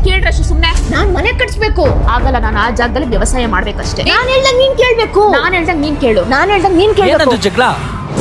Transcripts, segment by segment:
ಕೇಳ್ರಷ್ಟು ಸುಮ್ನೆ. ನಾನ್ ಮನೆ ಕಟ್ಸ್ಬೇಕು. ಆಗಲ್ಲ, ನಾನು ಆ ಜಾಗದಲ್ಲಿ ವ್ಯವಸಾಯ ಮಾಡ್ಬೇಕಷ್ಟೇ. ನಾನ್ ಹೇಳ್ದಂಗ್ ನೀನ್ ಕೇಳ್ಬೇಕು. ನಾನ್ ಹೇಳ್ದಂಗ್ ನೀನ್ ಕೇಳು. ನಾನ್ ಹೇಳ್ದಂಗ್ ನೀನ್ ಕೇಳ್ಬೇಕು. ಜಗಳ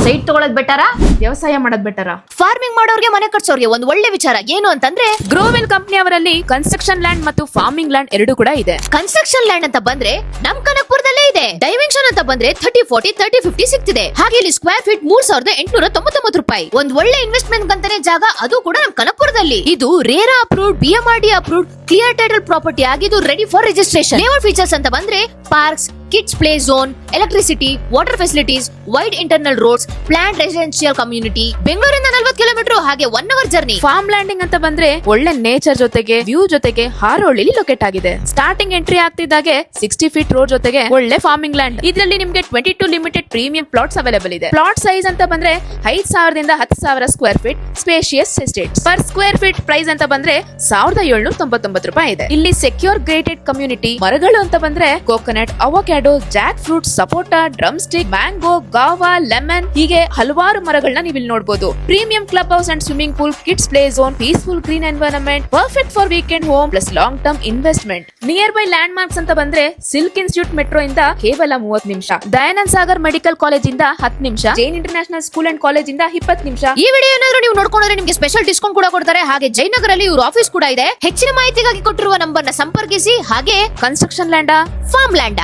ಸೈಟ್ ತಗೊಳದ್ ಬೆಟರ, ವ್ಯವಸಾಯ ಮಾಡೋದ್ ಬೆಟರ? ಫಾರ್ಮಿಂಗ್ ಮಾಡೋರ್ಗೆ ಮನೆ ಕಟ್ಸೋರ್ಗೆ ಒಂದ್ ಒಳ್ಳೆ ವಿಚಾರ ಏನು ಅಂತಂದ್ರೆ, ಗ್ರೋವೆಲ್ ಕಂಪನಿ ಅವರಲ್ಲಿ ಕನ್ಸ್ಟ್ರಕ್ಷನ್ ಲ್ಯಾಂಡ್ ಮತ್ತು ಫಾರ್ಮಿಂಗ್ ಲ್ಯಾಂಡ್ ಎರಡು ಕೂಡ ಇದೆ. ಕನ್ಸ್ಟ್ರಕ್ಷನ್ ಲ್ಯಾಂಡ್ ಅಂತ ಬಂದ್ರೆ ನಮ್ ಕನಕಪುರದಲ್ಲೇ ಇದೆ. ಡೈಮೆನ್ಷನ್ ಅಂತ ಬಂದ್ರೆ 30, 40, 30, 50 ಸಿಗ್ತಿದೆ. ಹಾಗೆ ಇಲ್ಲಿ ಸ್ಕ್ವೇರ್ ಫೀಟ್ 3899 ರೂಪಾಯಿ. ಒಂದ್ ಒಳ್ಳೆ ಇನ್ವೆಸ್ಟ್ಮೆಂಟ್ ಅಂತಾನೆ ಜಾಗ, ಅದು ಕೂಡ ನಮ್ ಕನಕಪುರದಲ್ಲಿ. ಇದು RERA approved, BMRD approved, clear title property ಆಗಿದ್ದು ready for registration. Layout features ಅಂತ ಬಂದ್ರೆ parks, kids play zone, electricity, water facilities, wide internal roads, plan residential community. ಬೆಂಗಳೂರಿಂದ 40 ಕಿಲೋಮೀಟರ್, ಹಾಗೆ 1 ಅವರ್ ಜರ್ನಿ. ಫಾರ್ಮ್ ಲ್ಯಾಂಡಿಂಗ್ ಅಂತ ಬಂದ್ರೆ ಒಳ್ಳೆ ನೇಚರ್ ಜೊತೆಗೆ view ಜೊತೆಗೆ ಹಾರೋಳ್ಳಿ ಲೊಕೇಟ್ ಆಗಿದೆ. ಸ್ಟಾರ್ಟಿಂಗ್ ಎಂಟ್ರಿ ಆಗ್ತಿದ್ದಾಗೆ 60 ಫೀಟ್ ರೋಡ್ ಜೊತೆಗೆ ಒಳ್ಳೆ ಫಾರ್ಮಿಂಗ್ ಲ್ಯಾಂಡ್. ಇದರಲ್ಲಿ ನಿಮ್ಗೆ 22 ಲಿಮಿಟೆಡ್ ಪ್ರೀಮಿಯಂ ಪ್ಲಾಟ್ಸ್ ಅವೈಲೇಬಲ್ ಇದೆ. ಪ್ಲಾಟ್ ಸೈಜ್ ಅಂತ ಬಂದ್ರೆ 5,000 ದಿಂದ 10,000 square feet spacious estates. Per square feet price ಅಂತ ಬಂದ್ರೆ 1,799 ರೂಪಾಯಿ ಇದೆ. ಇಲ್ಲಿ ಸೆಕ್ಯೂರ್ ಗ್ರೇಟೆಡ್ ಕಮ್ಯುನಿಟಿ. ಮರಗಳು ಅಂತ ಬಂದ್ರೆ coconut, avocado, jackfruit, sapota, drumstick, mango, guava, lemon, ಹೀಗೆ ಹಲವಾರು ಮರಗಳನ್ನ ನೀವು ಇಲ್ಲಿ ನೋಡಬಹುದು. Premium clubhouse and swimming pool, kids play zone, peaceful green environment, perfect for weekend home plus long term investment. Nearby landmarks ಅಂತ ಬಂದ್ರೆ silk institute metro ಇಂದ ಕೇವಲ 30 ನಿಮಿಷ, ದಯಾನಂದ್ ಸಾಗರ್ ಮೆಡಿಕಲ್ ಕಾಲೇಜ್ ಇಂದ 10 ನಿಮಿಷ, Jain international school and college ಇಂದ 20 ನಿಮಿಷ. ಈ ವಿಡಿಯೋ ಏನಾದ್ರು ನೀವು ನೋಡ್ಕೊಂಡ್ರೆ ನಿಮಗೆ ಸ್ಪೆಷಲ್ ಡಿಸ್ಕೌಂಟ್ ಕೂಡ ಕೊಡ್ತಾರೆ. ಹಾಗೆ ಜಯನಗರ್ ಅಲ್ಲಿ ಇವ್ರ ಆಫೀಸ್ ಕೂಡ ಇದೆ. ಹೆಚ್ಚಿನ ಮಾಹಿತಿಗಾಗಿ ಕೊಟ್ಟಿರುವ ನಂಬರ್ ನ ಸಂಪರ್ಕಿಸಿ. ಹಾಗೆ ಕನ್ಸ್ಟ್ರಕ್ಷನ್ ಲ್ಯಾಂಡ್, ಫಾರ್ಮ್ ಲ್ಯಾಂಡ್